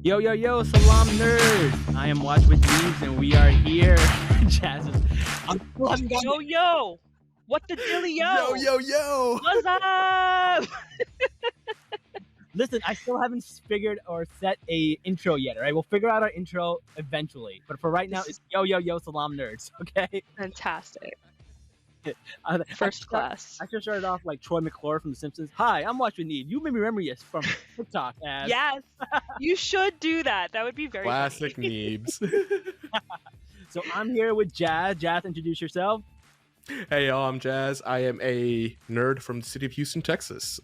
Yo, yo, yo, Salaam nerds! I am Watch with Needs and we are here. Jazz is. I'm still having gotten. Yo, yo! What the dilly, yo? Yo! What's up? Listen, I still haven't figured or set a intro yet, all right? We'll figure out our intro eventually. But for right now, it's yo, yo, yo, Salaam nerds, okay? Fantastic. I First class. should have started off like Troy McClure from The Simpsons. Hi, I'm Watch with Need. You may remember us from TikTok as. Yes, you should do that. That would be very Classic funny. Neebs. So I'm here with Jazz. Jazz, introduce yourself. Hey y'all, I'm Jazz. I am a nerd from the city of Houston, Texas.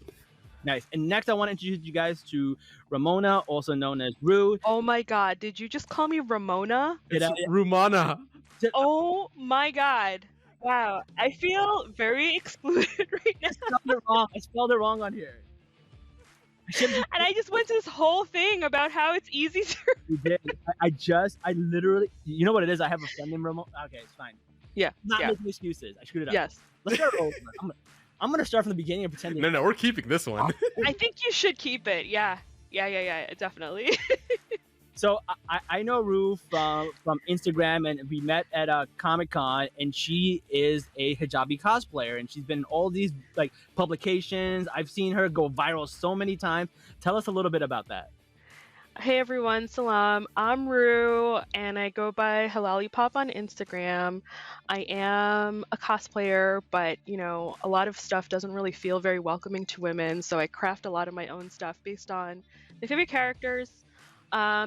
Nice. And next, I want to introduce you guys to Ramona, also known as Rue. Oh my god, did you just call me Ramona? It's Rumana. Oh my god. Wow, I feel very excluded right now. I spelled it wrong on here. And I just went to this whole thing about how it's easy to. You did. I literally, you know what it is? I have a friend named Ramon. Okay, it's fine. Yeah. Not yeah. making excuses. I screwed it up. Yes. Let's start over. I'm gonna start from the beginning and pretend. No, we're keeping this one. I think you should keep it. Yeah, definitely. So I know Rue from Instagram, and we met at a Comic-Con, and she is a hijabi cosplayer, and she's been in all these like publications. I've seen her go viral so many times. Tell us a little bit about that. Hey everyone, Salaam. I'm Rue, and I go by Halali on Instagram. I am a cosplayer, but you know, a lot of stuff doesn't really feel very welcoming to women, so I craft a lot of my own stuff based on my favorite characters.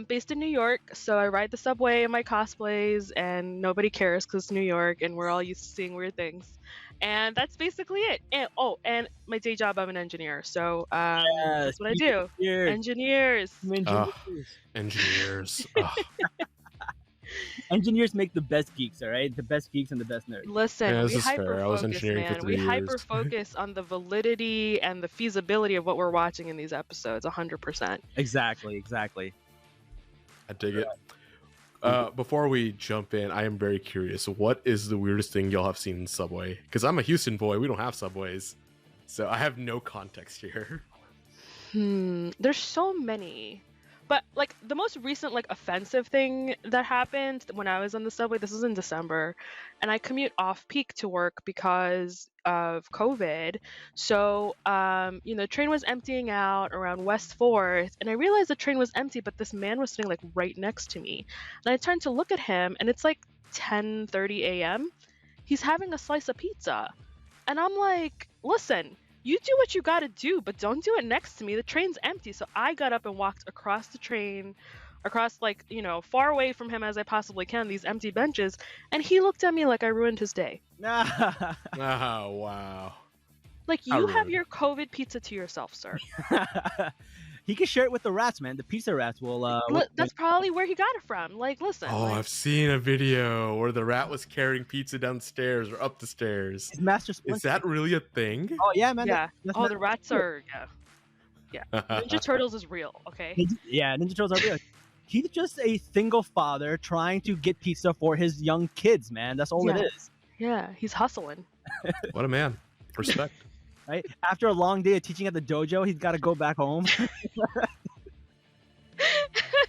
Based in New York, so I ride the subway in my cosplays, and nobody cares because it's New York, and we're all used to seeing weird things. And that's basically it. And my day job, I'm an engineer, so that's what I do. Engineers. Engineers. Engineers make the best geeks, all right? The best geeks and the best nerds. Listen, Yeah, we this is fair. I was hyper-focus, engineering for man. 3 We years. hyper-focus on the validity and the feasibility of what we're watching in these episodes, 100%. Exactly. I dig it. Before we jump in, I am very curious. What is the weirdest thing y'all have seen in Subway? Because I'm a Houston boy. We don't have Subways. So I have no context here. There's so many. But like the most recent like offensive thing that happened when I was on the subway, this was in December, and I commute off peak to work because of COVID. So the train was emptying out around West 4th, and I realized the train was empty, but this man was sitting like right next to me. And I turned to look at him, and it's like 10:30 a.m. He's having a slice of pizza. And I'm like, listen, you do what you gotta do, but don't do it next to me. The train's empty. So I got up and walked across the train, across like, far away from him as I possibly can, these empty benches. And he looked at me like I ruined his day. Oh, wow. Like, you have your COVID pizza to yourself, sir. He can share it with the rats, man. The pizza rats will. That's probably where he got it from. Like, listen. Oh, like, I've seen a video where the rat was carrying pizza downstairs or up the stairs. His master Is that really a thing? Oh yeah, man. Yeah. That's the rats are. Yeah. Ninja Turtles is real. Okay. Ninja Turtles are real. He's just a single father trying to get pizza for his young kids, man. That's all it is. Yeah, he's hustling. What a man. Respect. Right? After a long day of teaching at the dojo, he's got to go back home.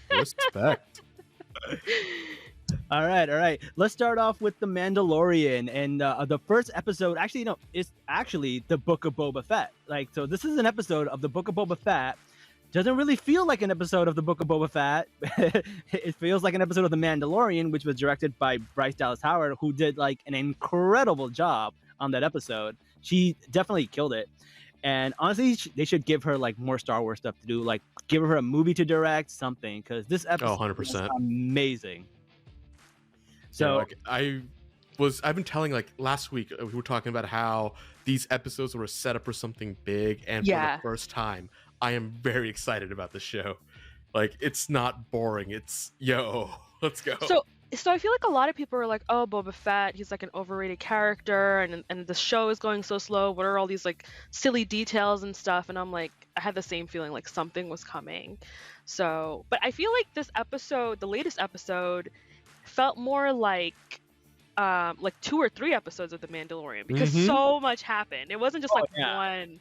Respect. All right. Let's start off with the Mandalorian, and the first episode. Actually, no, it's actually the Book of Boba Fett. So this is an episode of the Book of Boba Fett. Doesn't really feel like an episode of the Book of Boba Fett. It feels like an episode of the Mandalorian, which was directed by Bryce Dallas Howard, who did like an incredible job on that episode. She definitely killed it. And honestly, they should give her like more Star Wars stuff to do, like give her a movie to direct, something, because this episode 100%. is amazing. So I've been telling, like, last week we were talking about how these episodes were set up for something big, and for the first time I am very excited about the show. Like, it's not boring. It's let's go. So I feel like a lot of people are like, oh, Boba Fett, he's like an overrated character, and the show is going so slow. What are all these like silly details and stuff? And I'm like, I had the same feeling, like something was coming. So, but I feel like this episode, the latest episode, felt more like 2 or 3 episodes of The Mandalorian, because so much happened. It wasn't just one.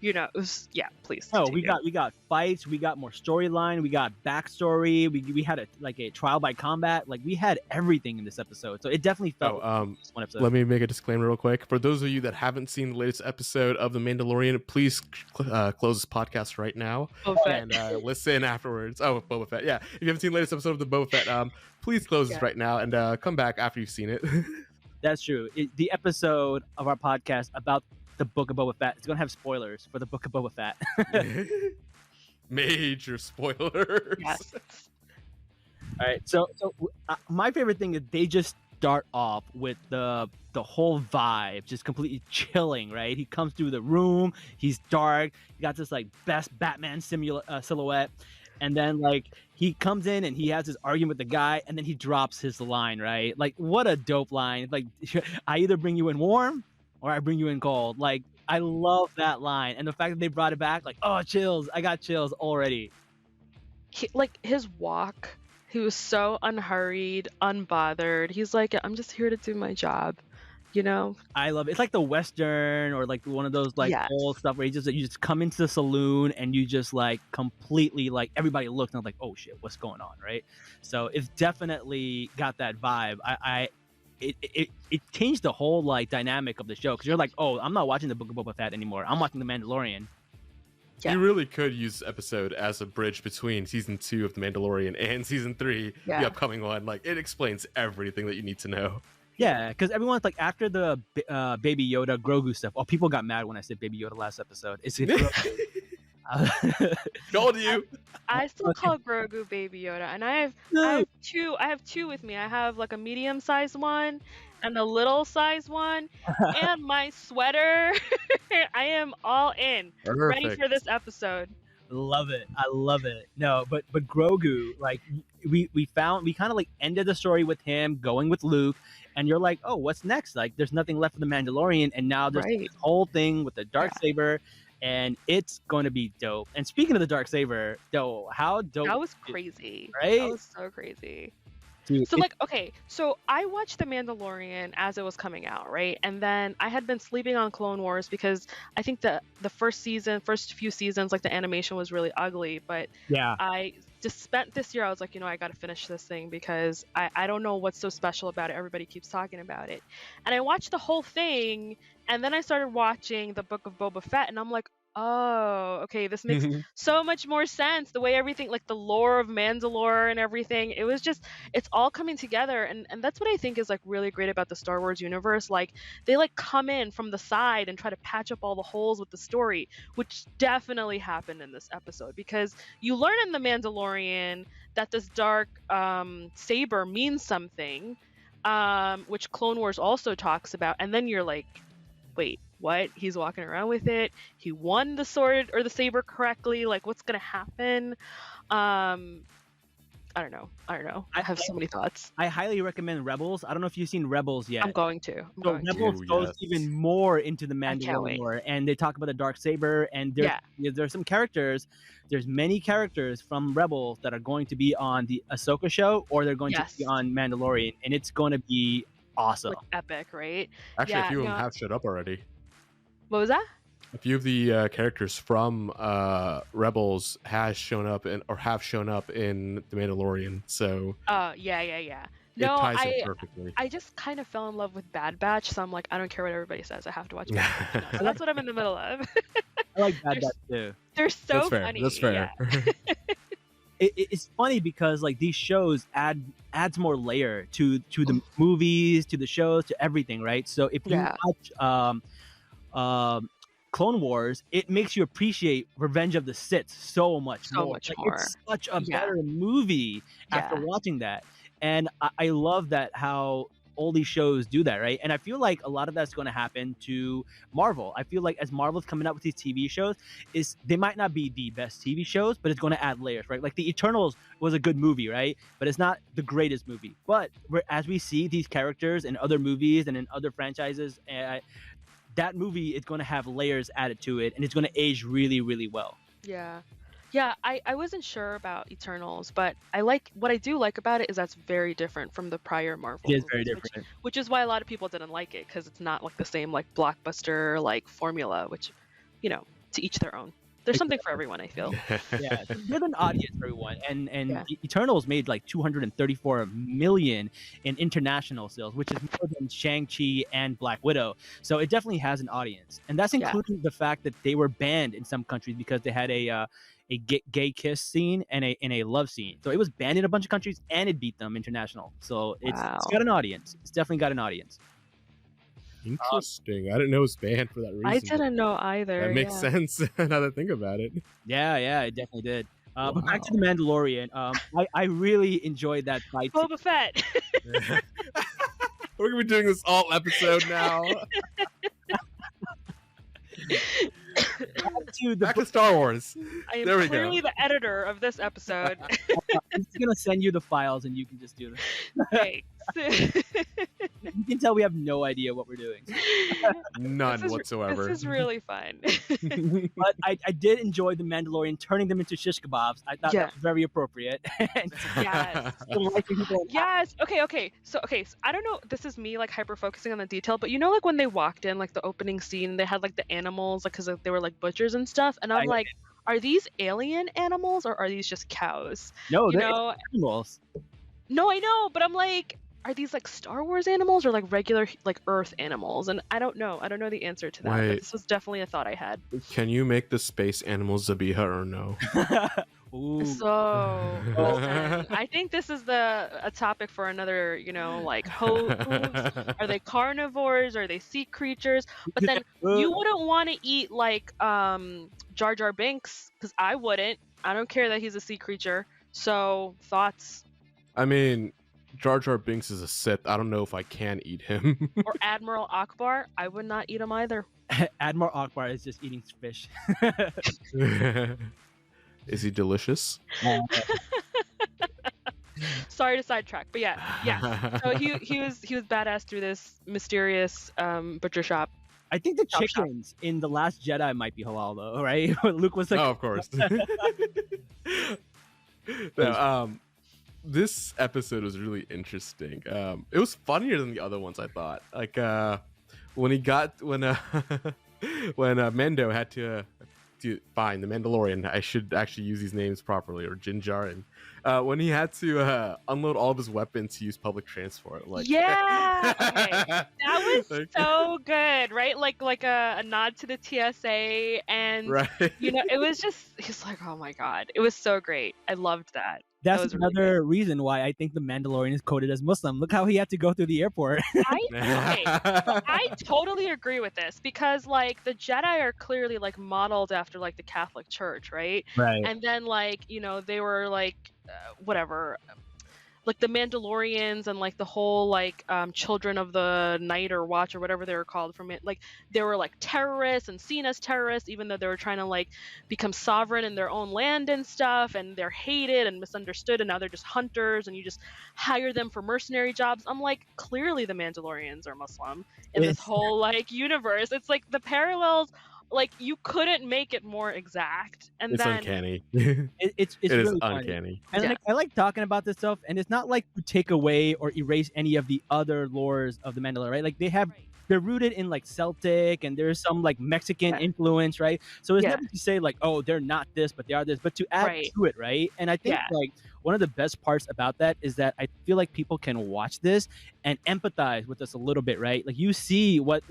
you know, it was, yeah, please No, continue. we got fights, we got more storyline, we got backstory, we had a trial by combat. Like, we had everything in this episode, so it definitely felt like just one episode. Let me make a disclaimer real quick. For those of you that haven't seen the latest episode of The Mandalorian, please close this podcast right now and listen afterwards. Oh, Boba Fett. Yeah, if you haven't seen the latest episode of the Boba Fett, please close this right now and come back after you've seen it. That's true. The episode of our podcast about the Book of Boba Fett is going to have spoilers for the Book of Boba Fett. Major spoilers. Yes. All right. So my favorite thing is they just start off with the whole vibe just completely chilling, right? He comes through the room, he's dark, he got this like best Batman silhouette, and then like he comes in and he has this argument with the guy, and then he drops his line, right? Like, what a dope line. Like, I either bring you in warm or I bring you in cold. Like, I love that line, and the fact that they brought it back, like, oh, chills. I got chills already. Like his walk, he was so unhurried, unbothered. He's like, I'm just here to do my job, you know? I love it. It's like the Western or like one of those like old stuff where you just come into the saloon and you just like completely like everybody looks and I'm like, oh shit, what's going on, right? So it's definitely got that vibe. It changed the whole like dynamic of the show because you're like, oh, I'm not watching the Book of Boba Fett anymore. I'm watching the Mandalorian. Yeah. You really could use this episode as a bridge between season 2 of The Mandalorian and season 3, the upcoming one. Like, it explains everything that you need to know. Yeah, because everyone's like, after the Baby Yoda Grogu stuff. Oh, people got mad when I said Baby Yoda last episode. It's Told you. I still call Grogu Baby Yoda, and I have two with me. I have like a medium-sized one and a little-sized one, and my sweater. I am all in, ready for this episode. Love it. I love it. No, but Grogu, like we kind of like ended the story with him going with Luke, and you're like, oh, what's next? Like, there's nothing left for the Mandalorian, and now there's this whole thing with the Darksaber. And it's going to be dope. And speaking of the Darksaber, how dope. That was crazy. Right? That was so crazy. Dude, so like, okay, so I watched The Mandalorian as it was coming out, right? And then I had been sleeping on Clone Wars because I think the first few seasons, like the animation was really ugly. But yeah, I just spent this year, I was like, I got to finish this thing because I don't know what's so special about it. Everybody keeps talking about it. And I watched the whole thing, and then I started watching the Book of Boba Fett, and I'm like, oh, okay, this makes so much more sense. The way everything, like the lore of Mandalore and everything, it's all coming together. And that's what I think is like really great about the Star Wars universe. Like, they like come in from the side and try to patch up all the holes with the story, which definitely happened in this episode, because you learn in The Mandalorian that this dark saber means something, which Clone Wars also talks about. And then you're like, wait, what? He's walking around with it. He won the sword or the saber correctly. Like, what's gonna happen? I don't know. I have so many thoughts. I highly recommend Rebels. I don't know if you've seen Rebels yet. I'm going to. Rebels goes even more into the Mandalorian, and they talk about the Darksaber, and there's some characters. There's many characters from Rebels that are going to be on the Ahsoka show, or they're going to be on Mandalorian, and it's going to be awesome. Like, epic, right? Actually, a few of them have showed up already. What was that? A few of the characters from Rebels have shown up in The Mandalorian. So yeah. No, it ties in perfectly. I just kind of fell in love with Bad Batch, so I'm like, I don't care what everybody says. I have to watch Bad Batch now. So that's what I'm in the middle of. I like Bad Batch too. They're so funny. That's fair. Yeah. It's funny because like these shows adds more layer to the movies, to the shows, to everything, right? So if you watch Clone Wars, it makes you appreciate Revenge of the Sith so much more. It's such a better movie after watching that. And I love that how all these shows do that, right? And I feel like a lot of that's going to happen to Marvel. I feel like as Marvel's coming out with these TV shows, they might not be the best TV shows, but it's going to add layers, right? Like the Eternals was a good movie, right? But it's not the greatest movie. But as we see these characters in other movies and in other franchises, that movie is going to have layers added to it, and it's going to age really, really well. Yeah, I wasn't sure about Eternals, but what I do like about it is that's very different from the prior Marvel movies, very different. Which is why a lot of people didn't like it, because it's not like the same like blockbuster like formula, which, to each their own. There's something for everyone, I feel. Yeah, there's an audience for everyone, and Yeah. Eternals made like 234 million in international sales, which is more than Shang-Chi and Black Widow. So it definitely has an audience, and that's including the fact that they were banned in some countries because they had a gay kiss scene and a love scene. So it was banned in a bunch of countries, and it beat them international. So it's got an audience. It's definitely got an audience. Interesting. I didn't know it was banned for that reason. I didn't know either. That makes sense now that I think about it. Yeah, it definitely did. But back to the Mandalorian. I really enjoyed that fight. Boba Fett. We're gonna be doing this all episode now. Back to Star Wars. I am clearly the editor of this episode. I'm just gonna send you the files, and you can just do this. Thanks. You can tell we have no idea what we're doing. None whatsoever. This is really fun. But I did enjoy the Mandalorian turning them into shish kebabs. I thought that was very appropriate. Yes. Yes. Okay. So I don't know. This is me like hyper focusing on the detail, but you know, like when they walked in, like the opening scene, they had like the animals, like because they were like butchers and stuff, and I'm like, are these alien animals or are these just cows? No, they're animals. No, I know, but I'm like, are these like Star Wars animals or like regular like Earth animals? And I don't know the answer to that. But this was definitely a thought I had. Can you make the space animals Zabiha or no? Ooh. So I think this is a topic for another, like hooves. Are they carnivores? Are they sea creatures? But then you wouldn't want to eat like Jar Jar Binks, because I wouldn't. I don't care that he's a sea creature. So thoughts? I mean, Jar Jar Binks is a Sith. I don't know if I can eat him. Or Admiral Akbar. I would not eat him either. Admiral Akbar is just eating fish. Is he delicious? Sorry to sidetrack, but yeah. So he was badass through this mysterious butcher shop. I think the chickens in The Last Jedi might be halal though, right? Luke was like, "Oh, of course." No, this episode was really interesting. It was funnier than the other ones, I thought. Like when Mendo had to find the Mandalorian. I should actually use these names properly, or Din Djarin. When he had to unload all of his weapons to use public transport. Like, yeah, that was so good, right? Like a nod to the TSA, and it was just, he's like, oh my god, it was so great. I loved that. That's another reason why I think the Mandalorian is coded as Muslim. Look how he had to go through the airport. I totally agree with this, because like the Jedi are clearly like modeled after like the Catholic Church, right? Right. And then like, they were like whatever, like the Mandalorians and like the whole like Children of the Night or Watch or whatever they were called from it, like they were like terrorists and seen as terrorists, even though they were trying to like become sovereign in their own land and stuff, and they're hated and misunderstood, and now they're just hunters and you just hire them for mercenary jobs. I'm like, clearly the Mandalorians are Muslim in this whole like universe. It's like the parallels, like you couldn't make it more exact, and it's then uncanny. It's really uncanny. And like, I like talking about this stuff, and it's not like to take away or erase any of the other lores of the Mandalorian, right? Like they're rooted in like Celtic, and there's some like Mexican influence, right? So it's never to say like, oh, they're not this, but they are this, but to add to it, right? And I think like one of the best parts about that is that I feel like people can watch this and empathize with us a little bit, right? Like you see what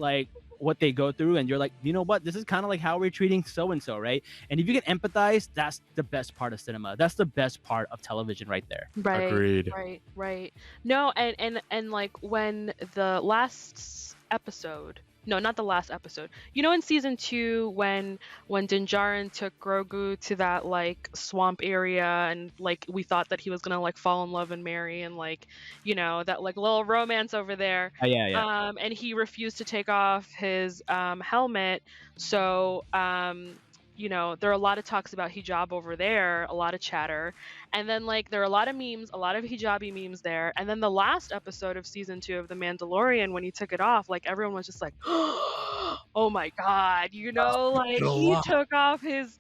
they go through, and you're like, you know what, this is kind of like how we're treating so and so, right? And if you can empathize, that's the best part of cinema. That's the best part of television right there. Right. Agreed. Right. No, and like when the last episode, no, not the last episode, in season 2 when Din Djarin took Grogu to that like swamp area, and like we thought that he was gonna like fall in love and marry, and like that like little romance over there. And he refused to take off his helmet, so there are a lot of talks about hijab over there, a lot of chatter, and then like there are a lot of memes, a lot of hijabi memes there. And then the last episode of season 2 of The Mandalorian, when he took it off, like everyone was just like, oh my god, like he took off his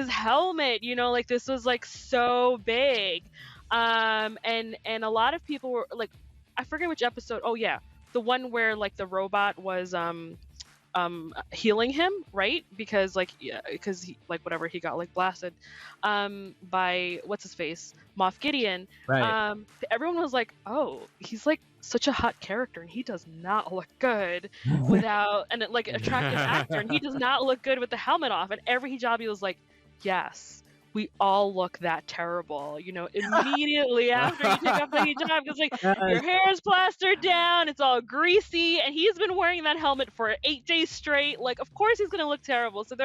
helmet, like this was like so big. And a lot of people were like, I forget which episode. Oh yeah, the one where like the robot was healing him, right? Because like, yeah, because he, like, whatever, he got like blasted by what's his face, Moff Gideon. Right. Everyone was like, oh, he's like such a hot character and he does not look good without, and like attractive actor, and he does not look good with the helmet off. And every hijabi was like, yes, we all look that terrible, you know, immediately after you take off the hijab, because like your hair is plastered down, it's all greasy, and he's been wearing that helmet for 8 days straight. Like, of course he's gonna look terrible. So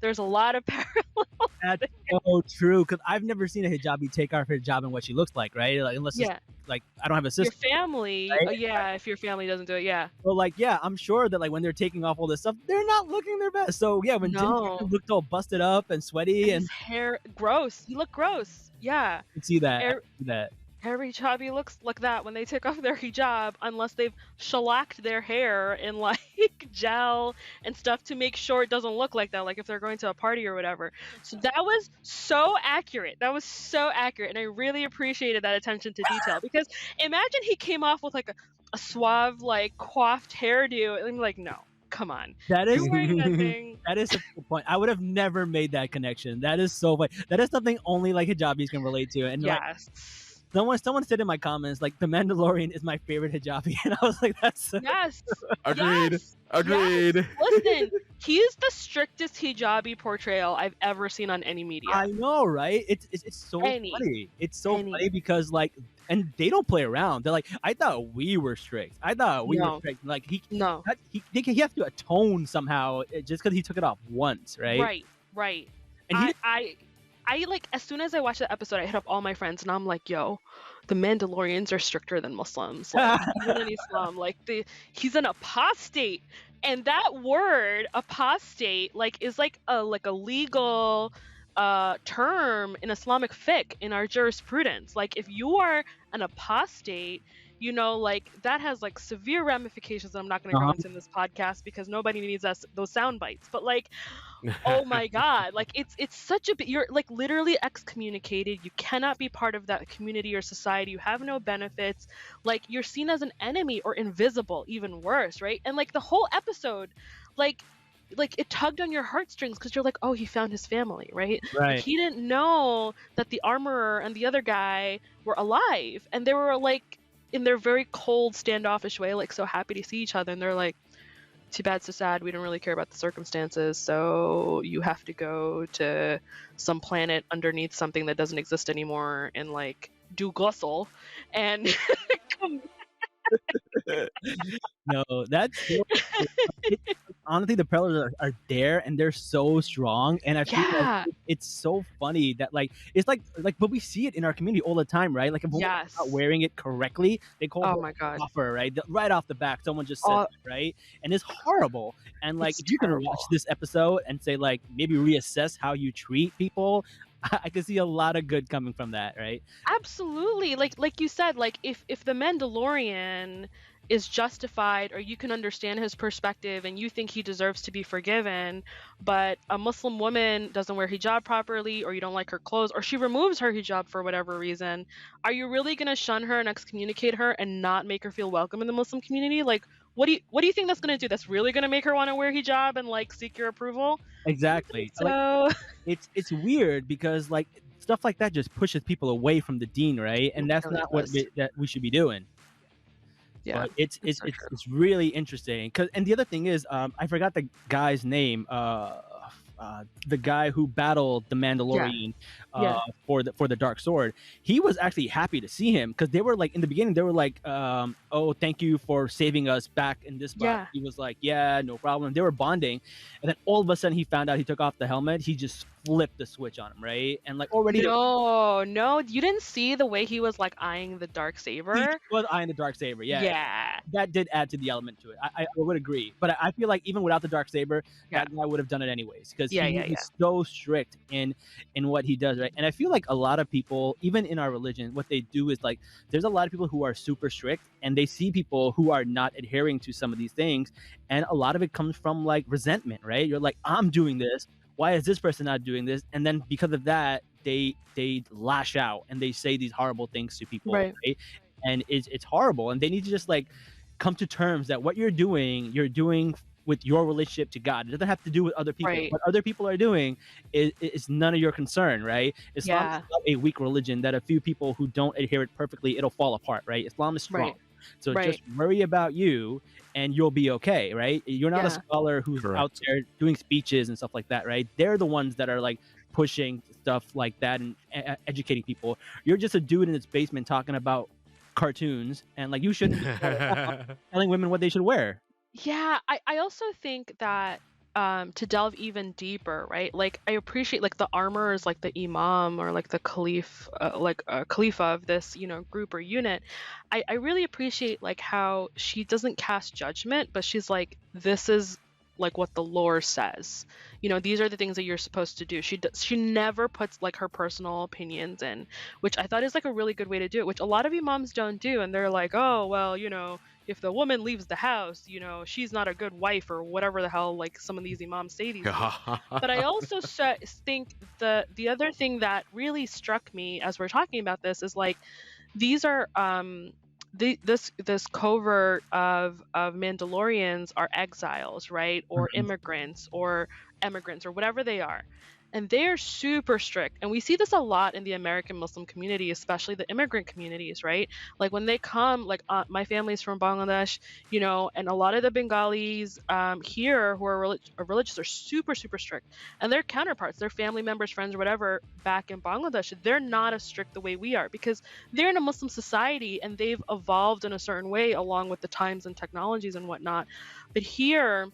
there's a lot of parallels. That's so true, because I've never seen a hijabi take off her hijab and what she looks like, right? Like, unless it's, like, I don't have a sister. Your family, right? Yeah, if your family doesn't do it, yeah. Well, like, yeah, I'm sure that like when they're taking off all this stuff, they're not looking their best. So yeah, when Jin looked all busted up and sweaty and his hair gross, he looked gross. Yeah, I can see that. I can see that. Every hijabi looks like that when they take off their hijab, unless they've shellacked their hair in like gel and stuff to make sure it doesn't look like that, like if they're going to a party or whatever. So that was so accurate. That was so accurate, and I really appreciated that attention to detail, because imagine he came off with like a suave, like coiffed hairdo, and I'm like, no, come on. That is You're wearing that thing. That is a good point. I would have never made that connection. That is so funny. That is something only like hijabis can relate to. And yes. Like, someone said in my comments, like, the Mandalorian is my favorite hijabi, and I was like, that's yes, agreed, yes. agreed. Yes. Listen, he is the strictest hijabi portrayal I've ever seen on any media. I know, right? It's so funny. It's so funny because like, and they don't play around. They're like, I thought we were strict. I thought we were strict. Like he have to atone somehow just because he took it off once, right? Right. And I like, as soon as I watched the episode, I hit up all my friends and I'm like, yo, the Mandalorians are stricter than Muslims. Like, even in Islam, like he's an apostate. And that word apostate like is like a legal term in Islamic fiqh, in our jurisprudence. Like, if you are an apostate, you know, like that has like severe ramifications that I'm not going to go into in this podcast because nobody needs those sound bites. But like, oh my god, like it's such a bit, you're like literally excommunicated. You cannot be part of that community or society. You have no benefits. Like, you're seen as an enemy or invisible, even worse, right? And like the whole episode, like it tugged on your heartstrings because you're like, oh, he found his family, right? Like, he didn't know that the armorer and the other guy were alive, and they were like, in their very cold, standoffish way, like so happy to see each other, and they're like, too bad, so sad, we don't really care about the circumstances, so you have to go to some planet underneath something that doesn't exist anymore and like do ghusl and come. No, that's honestly, the parallels are there, and they're so strong, and I feel like it's so funny that like it's like but we see it in our community all the time, right? Like, if we're not wearing it correctly, they call it offer, right? Right off the back, someone just said that, right? And it's horrible. And like, if you can watch this episode and say like, maybe reassess how you treat people, I can see a lot of good coming from that, right? Absolutely. Like you said, like if the Mandalorian is justified, or you can understand his perspective and you think he deserves to be forgiven, but a Muslim woman doesn't wear hijab properly, or you don't like her clothes, or she removes her hijab for whatever reason, are you really going to shun her and excommunicate her and not make her feel welcome in the Muslim community? Like, what do you think that's going to do? That's really going to make her want to wear hijab and like seek your approval? Exactly. So it's weird because like stuff like that just pushes people away from the deen, right? And that's not what that we should be doing. Yeah, but it's really interesting. And the other thing is, I forgot the guy's name. The guy who battled the Mandalorian for the dark sword, he was actually happy to see him, because they were like, in the beginning they were like, oh, thank you for saving us back in this spot. He was like, yeah, no problem. They were bonding, and then all of a sudden he found out he took off the helmet. He just flipped the switch on him, right? And like, already no, you didn't see the way he was like eyeing the dark saber. He was eyeing the dark saber, yeah. That did add to the element to it. I would agree, but I feel like even without the dark saber, that guy would have done it anyways, because he's so strict in what he does, right? And I feel like a lot of people, even in our religion, what they do is like, there's a lot of people who are super strict, and they see people who are not adhering to some of these things, and a lot of it comes from like resentment, right? You're like, I'm doing this, why is this person not doing this? And then because of that, they lash out and they say these horrible things to people, right? And it's horrible, and they need to just like come to terms that what you're doing with your relationship to God. It doesn't have to do with other people. Right. What other people are doing is none of your concern, right? Islam Yeah. is not a weak religion that a few people who don't adhere it perfectly, it'll fall apart, right? Islam is strong. Right. So Right. just worry about you and you'll be okay, right? You're not a Yeah. scholar who's Correct. out there doing speeches and stuff like that, right? They're the ones that are like pushing stuff like that and educating people. You're just a dude in his basement talking about cartoons, and like you shouldn't be telling women what they should wear. Yeah, I also think that to delve even deeper, right? Like I appreciate like the armor is like the imam or like the caliph, like a khalifa of this, you know, group or unit. I really appreciate like how she doesn't cast judgment, but she's like, this is like what the lore says. You know, these are the things that you're supposed to do. She never puts like her personal opinions in, which I thought is like a really good way to do it, which a lot of imams don't do, and they're like, oh well, you know, if the woman leaves the house, you know, she's not a good wife or whatever the hell like some of these imams say these days. But I also think the other thing that really struck me as we're talking about this is like these are this covert of Mandalorians are exiles, right? Or immigrants or emigrants or whatever they are. And they're super strict. And we see this a lot in the American Muslim community, especially the immigrant communities, right? Like when they come, like my family's from Bangladesh, you know, and a lot of the Bengalis here who are religious are super, super strict. And their counterparts, their family members, friends, or whatever, back in Bangladesh, they're not as strict the way we are because they're in a Muslim society and they've evolved in a certain way along with the times and technologies and whatnot. But here,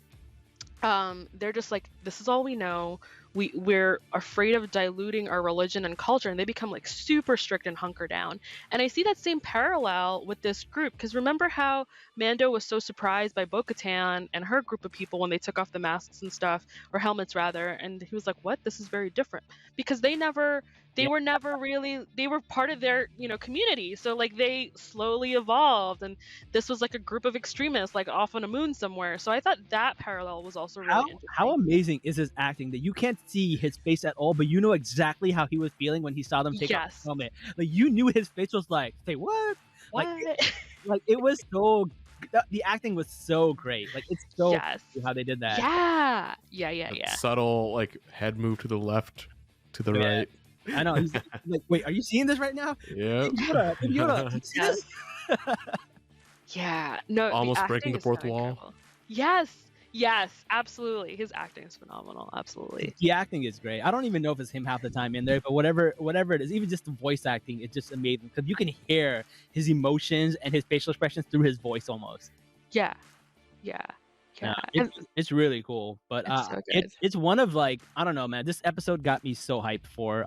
they're just like, this is all we know. We're afraid of diluting our religion and culture, and they become like super strict and hunker down. And I see that same parallel with this group, because remember how Mando was so surprised by Bo-Katan and her group of people when they took off the masks and stuff, or helmets rather, and he was like, what, this is very different, because they were never really, they were part of their, you know, community. So like they slowly evolved, and this was like a group of extremists like off on a moon somewhere. So I thought that parallel was also really interesting. How amazing is his acting that you can't see his face at all, but you know exactly how he was feeling when he saw them take off the helmet. Like you knew his face was like, say what? Like it was so, the acting was so great. Like it's so cool how they did that. Yeah. Subtle like head move to the left, to the right. I know. He's like, wait, are you seeing this right now? Yeah. Yoda, you see this? Yeah. No. Almost breaking the fourth wall. Incredible. Yes, absolutely. His acting is phenomenal. Absolutely. The acting is great. I don't even know if it's him half the time in there, but whatever it is, even just the voice acting, it's just amazing because you can hear his emotions and his facial expressions through his voice almost. Yeah. It's really cool, but it's one of like, I don't know, man. This episode got me so hyped for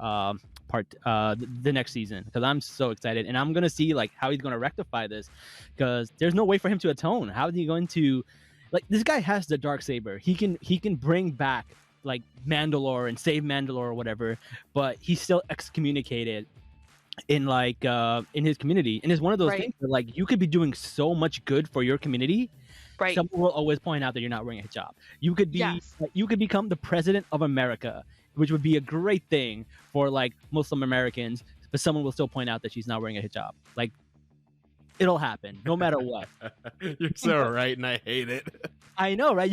the next season because I'm so excited, and I'm gonna see like how he's gonna rectify this because there's no way for him to atone. How is he going to, like, this guy has the Darksaber. He can bring back like Mandalore and save Mandalore or whatever, but he's still excommunicated in like in his community, and it's one of those things where like you could be doing so much good for your community. Right. Someone will always point out that you're not wearing a hijab. You could be, you could become the president of America, which would be a great thing for like Muslim Americans, but someone will still point out that she's not wearing a hijab. Like, it'll happen no matter what. You're so right, and I hate it. I know, right?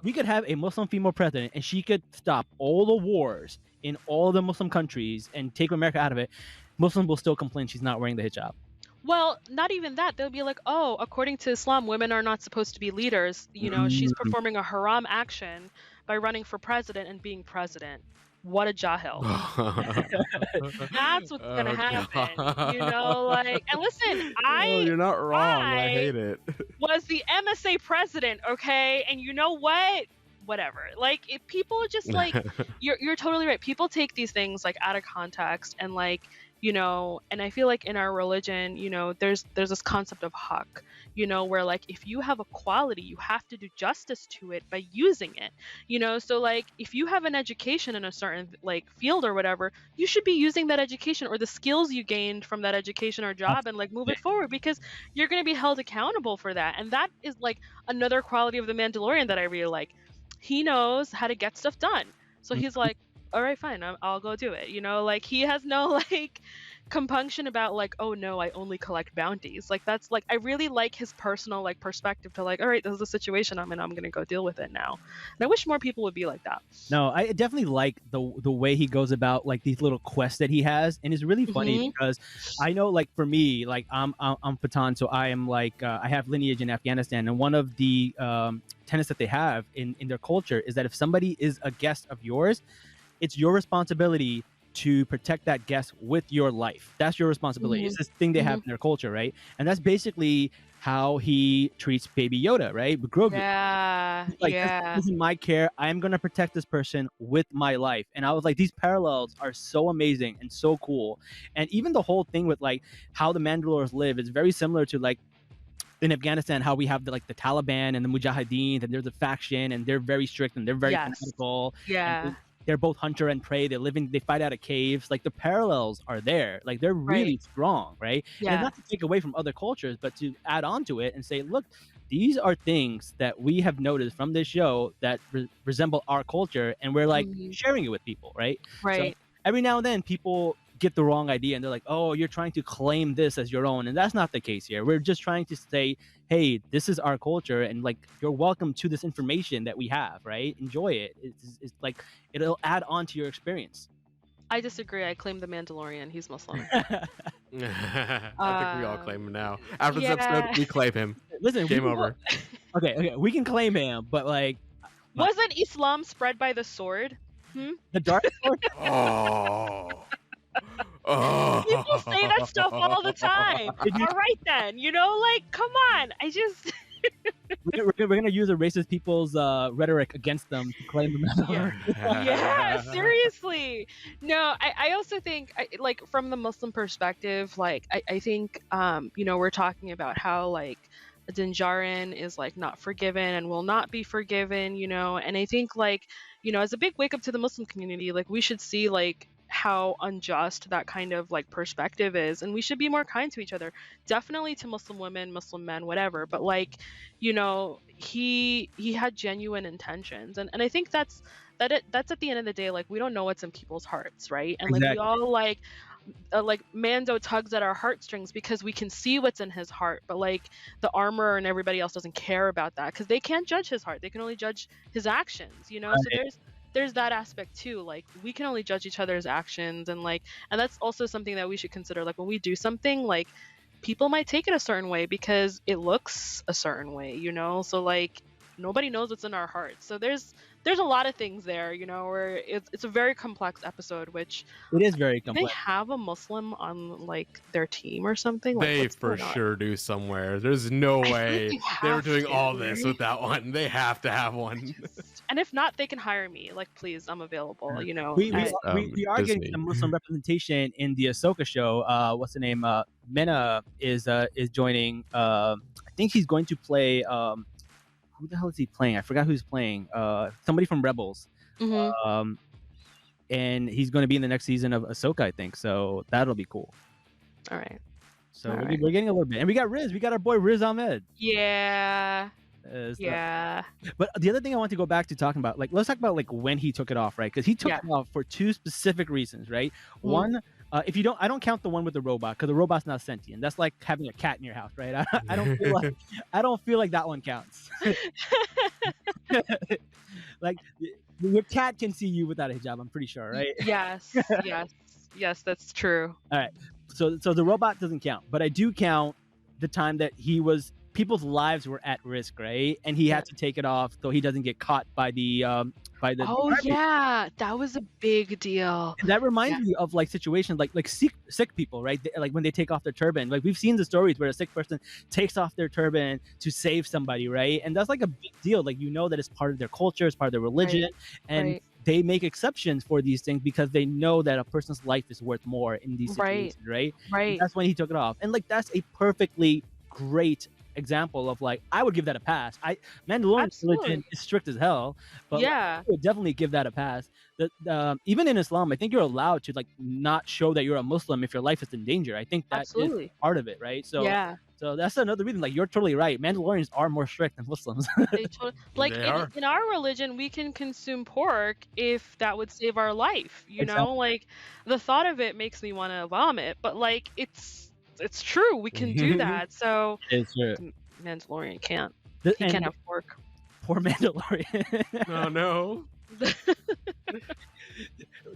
We could have a Muslim female president, and she could stop all the wars in all the Muslim countries and take America out of it. Muslims will still complain she's not wearing the hijab. Well, not even that. They'll be like, oh, according to Islam, women are not supposed to be leaders. You know, she's performing a haram action by running for president and being president. What a jahil. That's what's going to happen. God. You know, like, and listen, you're not wrong. I hate it. Was the MSA president, okay? And you know what? Whatever. Like, if people just like, you're totally right. People take these things like out of context and like, you know, and I feel like in our religion, you know, there's this concept of haqq, you know, where like if you have a quality, you have to do justice to it by using it, you know. So like if you have an education in a certain like field or whatever, you should be using that education or the skills you gained from that education or job and like move it forward, because you're going to be held accountable for that. And that is like another quality of the Mandalorian that I really like. He knows how to get stuff done. So he's like, all right, fine, I'll go do it. You know, like he has no like, compunction about like, oh no, I only collect bounties. Like that's like I really like his personal like perspective to like, all right, this is the situation I'm in, I'm gonna go deal with it now. And I wish more people would be like that. No, I definitely like the way he goes about like these little quests that he has, and it's really funny because I know, like for me, like I'm Pathan, so I am like I have lineage in Afghanistan, and one of the tenets that they have in their culture is that if somebody is a guest of yours, it's your responsibility to protect that guest with your life. That's your responsibility. It's this thing they have in their culture, right? And that's basically how he treats Baby Yoda, right? With Grogu. Yeah, like, yeah. This is my care. I'm gonna protect this person with my life. And I was like, these parallels are so amazing and so cool. And even the whole thing with like how the Mandalorians live is very similar to like in Afghanistan, how we have the Taliban and the Mujahideen, and there's a faction, and they're very strict and they're very fanatical. Yeah. They're both hunter and prey. They fight out of caves. Like the parallels are there. Like they're really strong, right? Yeah. And not to take away from other cultures, but to add on to it and say, look, these are things that we have noticed from this show that resemble our culture, and we're like sharing it with people, right? Right. So every now and then, people get the wrong idea and they're like, oh, you're trying to claim this as your own, and that's not the case here. We're just trying to say, hey, this is our culture, and like you're welcome to this information that we have, right? Enjoy it. It's like it'll add on to your experience. I disagree. I claim the Mandalorian. He's Muslim. I think we all claim him now. After this episode, we claim him. Listen, game over. Okay, we can claim him, but like, wasn't Islam spread by the sword? The dark sword. People say that stuff all the time. All right then, like, come on. I just we're gonna use the racist people's rhetoric against them to claim them. Yeah, seriously. No, I also think like from the Muslim perspective, like I think we're talking about how like Din Djarin is like not forgiven and will not be forgiven, and I think like as a big wake up to the Muslim community, like we should see like how unjust that kind of like perspective is, and we should be more kind to each other, definitely to Muslim women, Muslim men, whatever, but like he had genuine intentions, and I think that's at the end of the day, like we don't know what's in people's hearts, right? And like we all like Mando tugs at our heartstrings because we can see what's in his heart, but like the armor and everybody else doesn't care about that because they can't judge his heart, they can only judge his actions, so there's that aspect too. Like we can only judge each other's actions, and that's also something that we should consider. Like when we do something, like people might take it a certain way because it looks a certain way, so like nobody knows what's in our hearts. So there's a lot of things there, where it's a very complex episode, which it is very complex. They have a Muslim on like their team or something. Like, they for sure do somewhere. There's no way they were doing all this with that one. They have to have one. And if not, they can hire me. Like, please, I'm available. We are getting some Muslim representation in the Ahsoka show. What's the name? Mena is joining. I think he's going to play. Who the hell is he playing? I forgot who he's playing. Somebody from Rebels. And he's going to be in the next season of Ahsoka, I think. So that'll be cool. All right. So we're getting a little bit, and we got Riz. We got our boy Riz Ahmed. Yeah. Yeah. But the other thing I want to go back to talking about, like, let's talk about like when he took it off, right? Because he took it off for two specific reasons, right? One, if you don't, I don't count the one with the robot because the robot's not sentient. That's like having a cat in your house, right? I don't feel like that one counts. Like your cat can see you without a hijab, I'm pretty sure, right? Yes, that's true. All right, so the robot doesn't count, but I do count the time that people's lives were at risk, right? And he had to take it off so he doesn't get caught by the yeah, that was a big deal. And that reminds me of like situations like sick people, right? Like when they take off their turban, like we've seen the stories where a sick person takes off their turban to save somebody, right? And that's like a big deal. Like that it's part of their culture, it's part of their religion, and they make exceptions for these things because they know that a person's life is worth more in these situations, right? Right. And that's when he took it off, and like that's a perfectly great example of like I would give that a pass. Mandalorian religion is strict as hell, but like, I would definitely give that a pass. Even in Islam, I think you're allowed to like not show that you're a Muslim if your life is in danger. I think that is part of it, right? So so that's another reason. Like you're totally right. Mandalorians are more strict than Muslims. Like in our religion, we can consume pork if that would save our life. You know, like the thought of it makes me want to vomit. But like it's true. We can do that. So Mandalorian can't. He can't have pork. Poor Mandalorian. Oh no.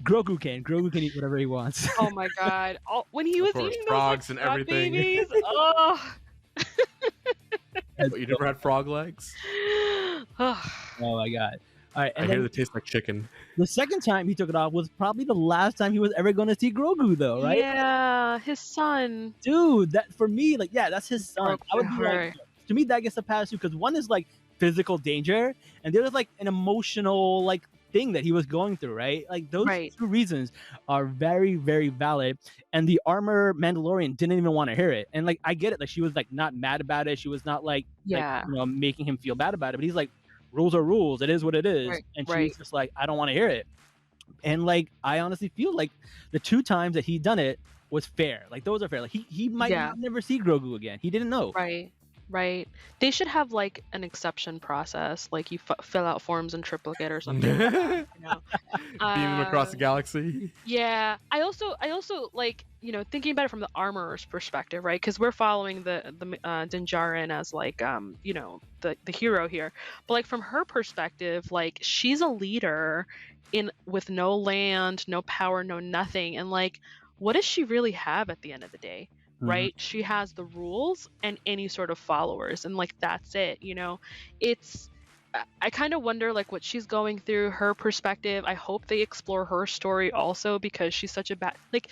Grogu can eat whatever he wants. Oh my god! When he was eating frogs those, and everything. Babies, oh. You never had frog legs? Oh my god! All right, I hear they taste like chicken. The second time he took it off was probably the last time he was ever going to see Grogu, though, right? Yeah, his son. Dude, that for me, like, yeah, that's his son. I would be like, to me, that gets a pass too, because one is like physical danger, and the other is like an emotional like thing that he was going through, right? Like those two reasons are very, very valid. And the armor Mandalorian didn't even want to hear it. And like I get it, like she was like not mad about it. She was not like, making him feel bad about it. But he's like, rules are rules. It is what it is. And she's just like, I don't want to hear it. And like I honestly feel like the 2 times that he done it was fair. Like those are fair. Like he might never see Grogu again. He didn't know. Right. They should have like an exception process, like you fill out forms in triplicate or something. Like that, you know? Beam them across the galaxy. Yeah. I also like, you know, thinking about it from the armorer's perspective, right? Because we're following the Din Djarin as like you know, the hero here. But like from her perspective, like she's a leader with no land, no power, no nothing, and like what does she really have at the end of the day? Right? She has the rules and any sort of followers, and like that's it, you know. I kind of wonder like what she's going through, her perspective. I hope they explore her story also, because she's such a bad, like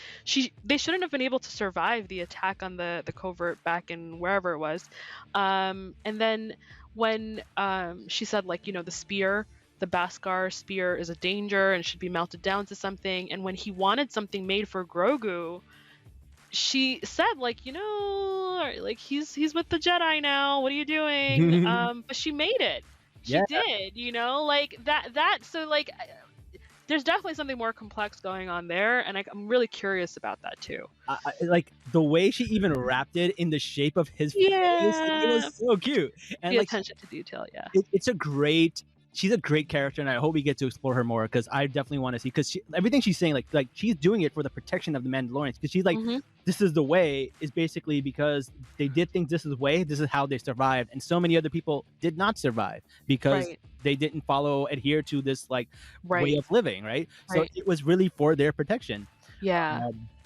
they shouldn't have been able to survive the attack on the covert back in wherever it was. And then when she said like, you know, the Beskar spear is a danger and should be melted down to something, and when he wanted something made for Grogu, she said like, you know, like he's with the Jedi now, what are you doing? But she made it. She did, you know, like that so like there's definitely something more complex going on there, and I'm really curious about that too. Like the way she even wrapped it in the shape of his face, it was so cute. And the like attention to detail, she's a great character, and I hope we get to explore her more, because I definitely want to see, because everything she's saying, like she's doing it for the protection of the Mandalorians, because she's like, this is the way, is basically because they did things this is the way, this is how they survived, and so many other people did not survive because they didn't adhere to this like way of living, right? So it was really for their protection.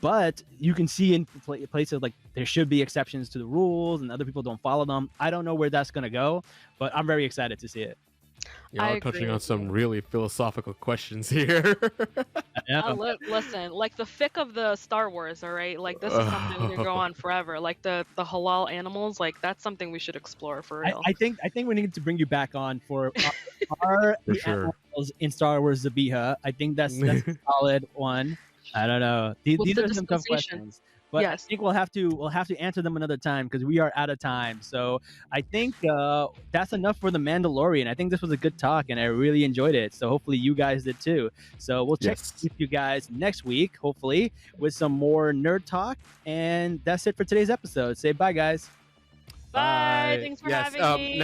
But you can see in places like there should be exceptions to the rules, and other people don't follow them. I don't know where that's going to go, but I'm very excited to see it. We're touching on some really philosophical questions here. Listen, like the fic of the Star Wars, all right? Like this is something that can go on forever. Like the halal animals, like that's something we should explore for real. I think we need to bring you back on for our animals in Star Wars Zabiha. I think that's a solid one. I don't know. These are some tough questions. But I think we'll have to answer them another time, because we are out of time. So I think that's enough for the Mandalorian. I think this was a good talk, and I really enjoyed it. So hopefully you guys did too. So we'll check with you guys next week, hopefully, with some more nerd talk. And that's it for today's episode. Say bye, guys. Bye. Thanks for having me.